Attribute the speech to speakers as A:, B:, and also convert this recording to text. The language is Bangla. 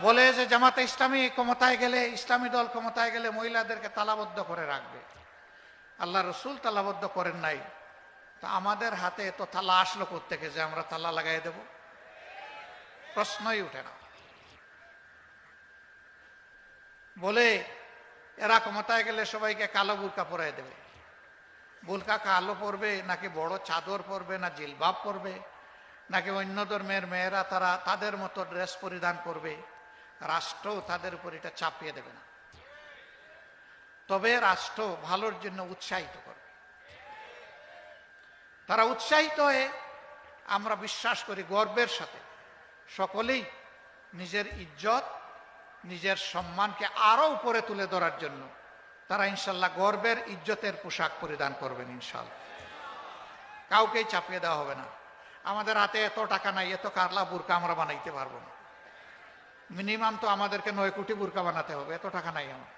A: বলে যে জামাতে ইসলামী ক্ষমতায় গেলে, ইসলামী দল ক্ষমতায় গেলে মহিলাদেরকে তালাবদ্ধ করে রাখবে। আল্লাহ রসুল তালাবদ্ধ করেন নাই, তা আমাদের হাতে এত তালা আসলো কোত্থেকে যে আমরা তালা লাগাই দেব? প্রশ্নই উঠে না। বলে এরা ক্ষমতায় গেলে সবাইকে কালো বুরকা পরাই দেবে। বুরকা কালো পরবে নাকি বড় চাদর পরবে, না জিলবাব পরবে, নাকি অন্য ধর্মের মেয়েরা তারা তাদের মতো ড্রেস পরিধান করবে, রাষ্ট্র তাদের উপর এটা চাপিয়ে দেবে না। তবে রাষ্ট্র ভালোর জন্য উৎসাহিত করবে। তারা উৎসাহিত হয়ে, আমরা বিশ্বাস করি গর্বের সাথে সকলেই নিজের ইজ্জত, নিজের সম্মানকে আরো উপরে তুলে ধরার জন্য তারা ইনশাল্লাহ গর্বের ইজ্জতের পোশাক পরিধান করবেন ইনশাল্লাহ। কাউকেই চাপিয়ে দেওয়া হবে না। আমাদের হাতে এত টাকা নাই, এত কারলা বুরকা আমরা বানাইতে পারবো না। মিনিমাম তো আমাদেরকে 9 কোটি বুরকা বানাতে হবে, এত টাকা নাই আমার।